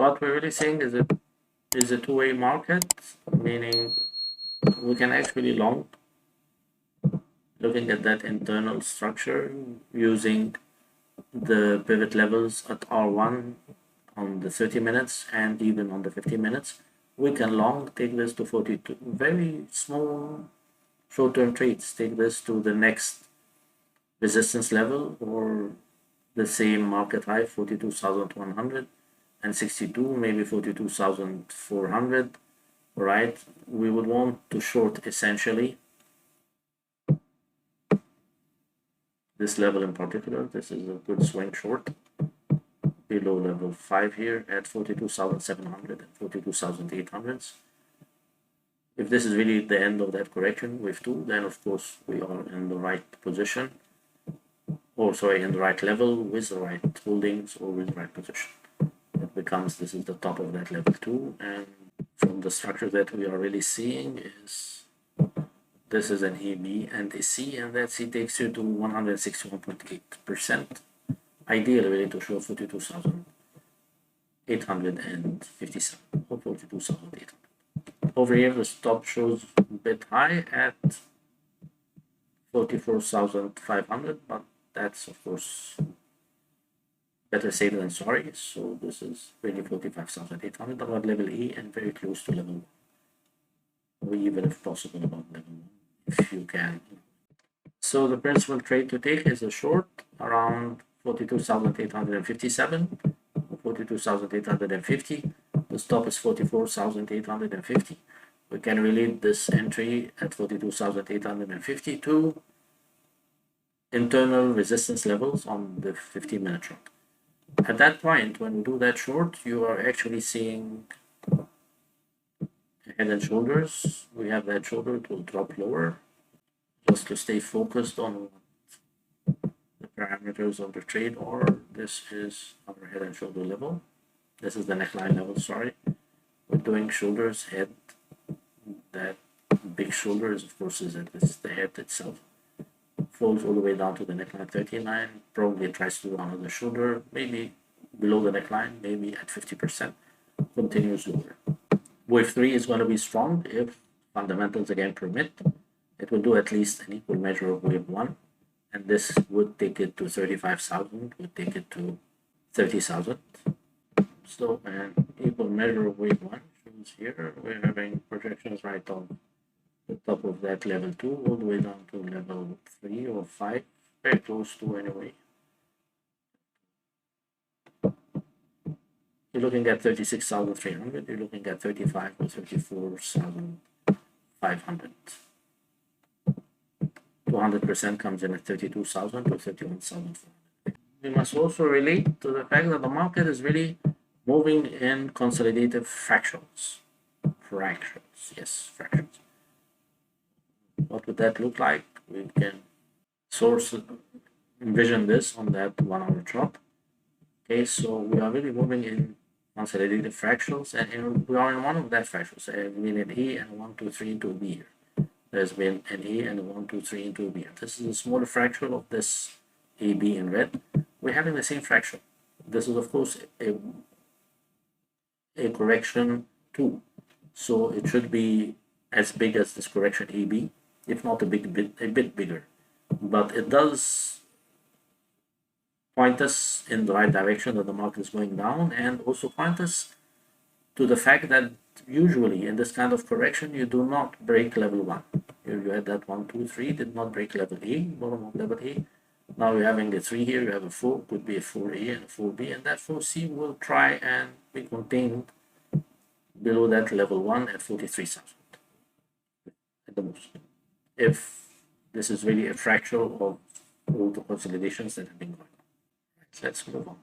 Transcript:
So what we're really saying is a two-way market, meaning we can actually long, looking at that internal structure using the pivot levels at R1 on the 30 minutes and even on the 15 minutes. We can long take this to 42, very small short-term trades, take this to the next resistance level or the same market high, 42,162, maybe 42,400, right? We would want to short essentially this level in particular. This is a good swing short below level 5 here at 42,700 and 42,800. If this is really the end of that correction, wave 2, then of course we are in the right position, or sorry, in the right level with the right holdings or with the right position. It becomes, this is the top of that level 2, and from the structure that we are really seeing is this is an AB and a C, and that C takes you to 161.8%. Ideally, really to show 42,857 or 42,800. Over here, the stop shows a bit high at 44,500, but that's of course better safe than sorry. So this is really 45,800 about level E and very close to level 1, or even if possible about level 1, if you can. So the principal trade to take is a short around 42,857, 42,850. The stop is 44,850. We can relate this entry at 42,850 to internal resistance levels on the 15-minute chart. At that point, when we do that short, you are actually seeing head and shoulders. We have that shoulder, it will drop lower just to stay focused on the parameters of the trade, or this is our head and shoulder level. This is the neckline level, sorry. We're doing shoulders, head. That big shoulder is, of course, is the head itself. Folds all the way down to the neckline 39. Probably tries to do another shoulder, maybe below the neckline, maybe at 50%. Continues lower. Wave 3 is going to be strong if fundamentals again permit. It will do at least an equal measure of wave 1, and this would take it to 35,000, would take it to 30,000. So an equal measure of wave 1 shows here. We're having projections right on the top of that level 2 all the way down to level 3 or 5, very close to anyway. You're looking at 36,300, you're looking at 35 or 34,500. 200% comes in at 32,000 or 31,400. We must also relate to the fact that the market is really moving in consolidative fractions. Yes, fractions. What would that look like? We can envision this on that 1-hour chart. Okay, so we are really moving in consolidated fractions, and we are in one of that fractions. There's been an E and 1, 2, 3 into a B here. There's been an E and a 1, 2, 3 into a B. This is a smaller fraction of this AB in red. We're having the same fraction. This is, of course, a correction too. So it should be as big as this correction AB, if not a bit bigger. But it does point us in the right direction that the market is going down, and also point us to the fact that usually in this kind of correction you do not break level 1. Here you had that 1, 2, 3, did not break level A, bottom of level A. Now you're having a 3 here, you have a 4, could be a 4A and a 4B, and that 4C will try and be contained below that level 1 at 43,000 at the most. If this is really a fractal of all the consolidations that have been going on. Let's move on.